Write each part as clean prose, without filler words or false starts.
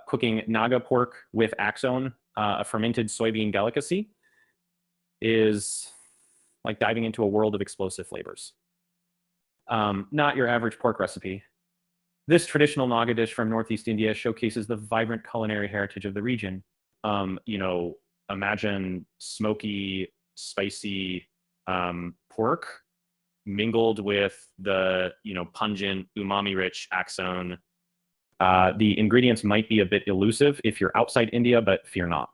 Cooking Naga pork with Axone, a fermented soybean delicacy, is like diving into a world of explosive flavors. Not your average pork recipe. This traditional Naga dish from Northeast India showcases the vibrant culinary heritage of the region. Imagine smoky, spicy pork mingled with the pungent, umami-rich Axone. The ingredients might be a bit elusive if you're outside India, but fear not.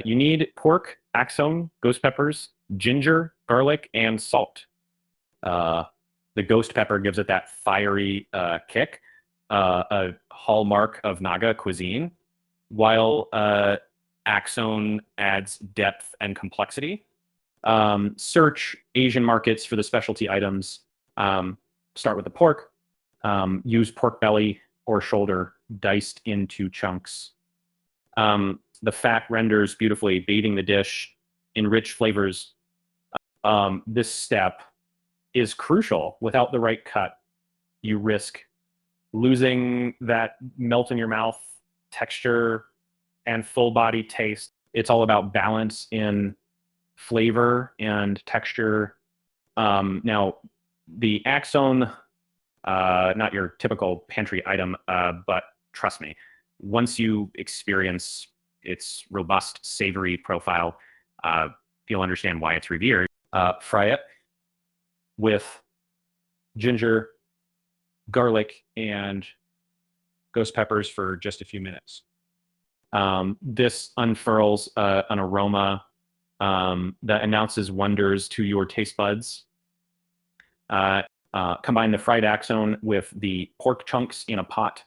You need pork, Axone, ghost peppers, ginger, garlic, and salt. The ghost pepper gives it that fiery kick, a hallmark of Naga cuisine, while Axone adds depth and complexity. Search Asian markets for the specialty items. Start with the pork. Use pork belly or shoulder diced into chunks. The fat renders beautifully, bathing the dish in rich flavors. This step is crucial. Without the right cut, you risk losing that melt in your mouth texture and full body taste. It's all about balance in flavor and texture. Now, the Axone, not your typical pantry item, but trust me, once you experience its robust savory profile, you'll understand why it's revered. Fry it with ginger, garlic, and ghost peppers for just a few minutes. This unfurls an aroma that announces wonders to your taste buds. Combine the fried Axone with the pork chunks in a pot.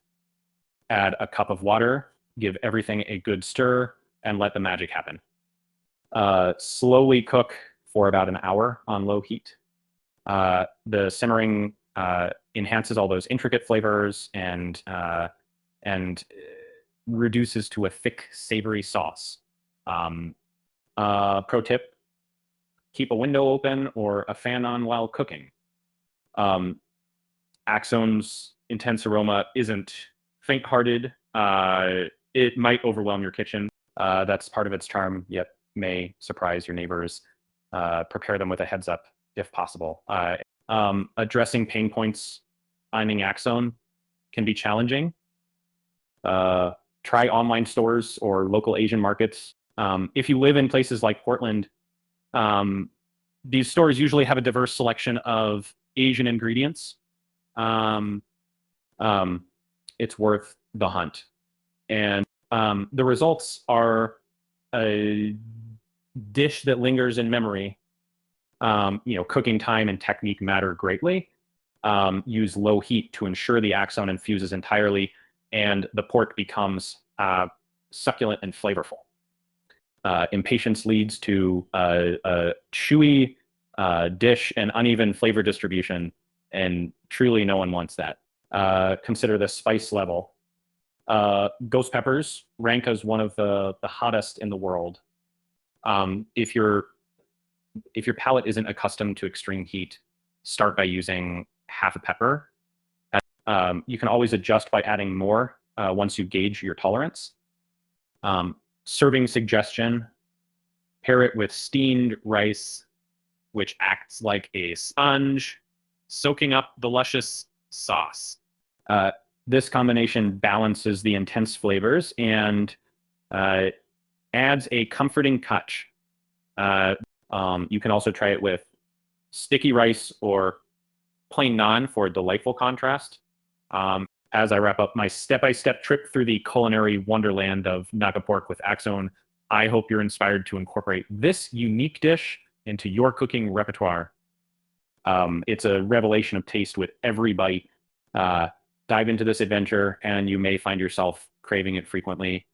Add a cup of water, give everything a good stir, and let the magic happen. Slowly cook for about an hour on low heat. The simmering enhances all those intricate flavors and reduces to a thick, savory sauce. Pro tip, keep a window open or a fan on while cooking. Axone's intense aroma isn't faint-hearted. It might overwhelm your kitchen. That's part of its charm, yet may surprise your neighbors. Prepare them with a heads up if possible. Addressing pain points finding Axone can be challenging. Try online stores or local Asian markets. If you live in places like Portland, these stores usually have a diverse selection of Asian ingredients. It's worth the hunt. And the results are a dish that lingers in memory. Cooking time and technique matter greatly. Use low heat to ensure the Axone infuses entirely and the pork becomes succulent and flavorful. Impatience leads to a chewy dish and uneven flavor distribution, and truly no one wants that. Consider the spice level. Ghost peppers rank as one of the hottest in the world. If your palate isn't accustomed to extreme heat, start by using half a pepper. You can always adjust by adding more once you gauge your tolerance. Serving suggestion, pair it with steamed rice, which acts like a sponge, soaking up the luscious sauce. This combination balances the intense flavors and adds a comforting touch. You can also try it with sticky rice or plain naan for a delightful contrast. As I wrap up my step-by-step trip through the culinary wonderland of Naga pork with Axone, I hope you're inspired to incorporate this unique dish into your cooking repertoire. It's a revelation of taste with every bite. Dive into this adventure, and you may find yourself craving it frequently.